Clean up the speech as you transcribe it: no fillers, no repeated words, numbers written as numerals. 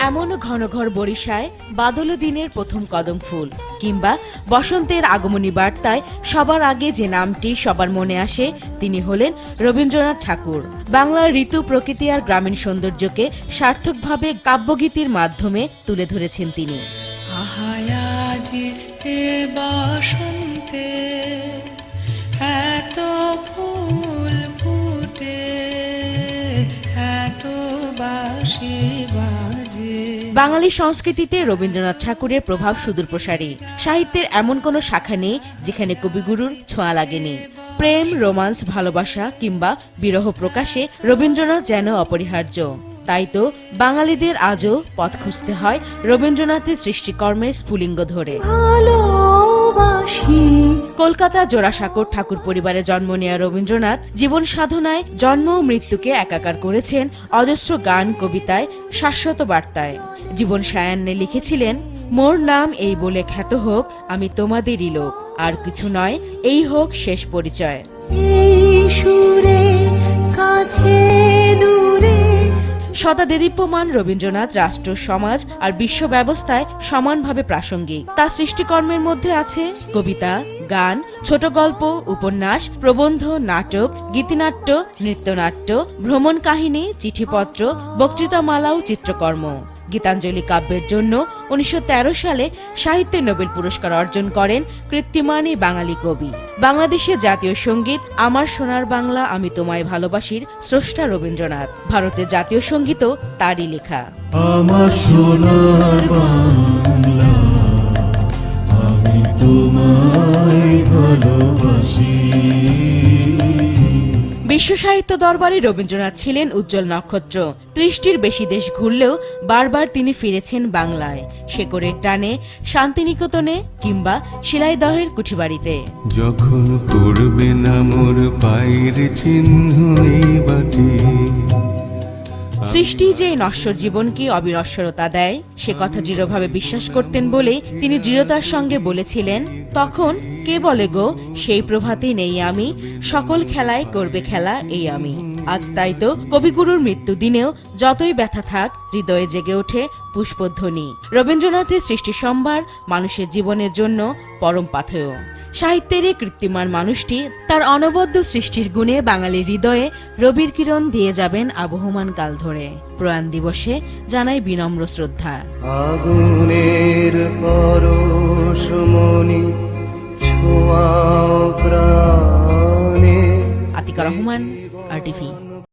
এমন ঘন ঘর বরিশায় বাদল দিনের প্রথম কদম ফুল কিংবা বসন্তের আগমনী বার্তায় সবার আগে যে নামটি সবার মনে আসে তিনি হলেন রবীন্দ্রনাথ ঠাকুর। বাংলার ঋতু, প্রকৃতি আর গ্রামীণ সৌন্দর্যকে সার্থকভাবে কাব্যগীতির মাধ্যমে তুলে ধরেছেন তিনি। বসন্তে এত ফুল ফুটে, এত বাঁশি বাজে। বাঙালি সংস্কৃতিতে রবীন্দ্রনাথ ঠাকুরের প্রভাব সুদূরপ্রসারী। সাহিত্যের এমন কোনো শাখা নেই যেখানে কবিগুরুর ছোঁয়া লাগেনি। প্রেম, রোমান্স, ভালোবাসা কিংবা বিরহ প্রকাশে রবীন্দ্রনাথ যেন অপরিহার্য। তাই তো বাঙালিদের আজও পথ খুঁজতে হয় রবীন্দ্রনাথের সৃষ্টিকর্মের স্ফুলিঙ্গ ধরে। কলকাতা জোড়াসাঁকোর ঠাকুর পরিবারে জন্ম নেয়া রবীন্দ্রনাথ জীবন সাধনায় জন্ম ও মৃত্যুকে একাকার করেছেন অজস্র গান, কবিতায়, শাশ্বত বার্তায়। জীবন সায়ান্নে লিখেছিলেন, মোর নাম এই বলে খ্যাত হোক, আমি তোমাদেরই লোক, আর কিছু নয়, এই হোক শেষ পরিচয়। সদা দেদীপ্যমান রবীন্দ্রনাথ রাষ্ট্র, সমাজ আর বিশ্ব ব্যবস্থায় সমানভাবে প্রাসঙ্গিক। তার সৃষ্টিকর্মের মধ্যে আছে কবিতা, গান, ছোট গল্প, উপন্যাস, প্রবন্ধ, নাটক, গীতিনাট্য, নৃত্যনাট্য, ভ্রমণ কাহিনী, চিঠিপত্র, বক্তৃতামালা ও চিত্রকর্ম। গীতাঞ্জলি কাব্যের জন্য 1913 সালে সাহিত্যে নোবেল পুরস্কার অর্জন করেন কৃত্তিমান এই বাঙালি কবি। বাংলাদেশের জাতীয় সঙ্গীত আমার সোনার বাংলা আমি তোমায় ভালোবাসির স্রষ্টা রবীন্দ্রনাথ। ভারতের জাতীয় সঙ্গীতও তারই লেখা। আমার সোনার বাংলা আমি তোমায় ভালোবাসি। বিশ্ব সাহিত্য দরবারে রবীন্দ্রনাথ ছিলেন উজ্জ্বল নক্ষত্র। 30টির বেশি দেশ ঘুরলেও বারবার তিনি ফিরেছেন বাংলায়, শেকড়ের টানে, শান্তিনিকেতনে কিংবা শিলাইদহের কুঠিবাড়িতে। যখন পড়বে না মোর পায়ের চিহ্ন এই বাটে। সৃষ্টি যে নশ্বর জীবনকে অবিনশ্বরতা দেয় সে কথা দৃঢ়ভাবে বিশ্বাস করতেন বলেই তিনি দৃঢ়তার সঙ্গে বলেছিলেন, তখন কে বলে গো সেই প্রভাতে নেই আমি, সকল খেলায় করবে খেলা এই আমি। আজ তাই তো কবিগুরুর মৃত্যু দিনেও যতই ব্যথা থাক হৃদয়ে জেগে ওঠে পুষ্পধ্বনি। রবীন্দ্রনাথের সৃষ্টি সম্ভার মানুষের জীবনের জন্য পরম পাথেয়। সাহিত্যের এই কৃত্তিমান মানুষটি তার অনবদ্য সৃষ্টির গুণে বাঙালির হৃদয়ে রবির কিরণ দিয়ে যাবেন আবহমান কাল ধরে। প্রয়াণ দিবসে জানাই বিনম্র শ্রদ্ধা। আগুনের পরশমণি ছোঁয়া প্রাণে। আতিকা রহমান, RTV।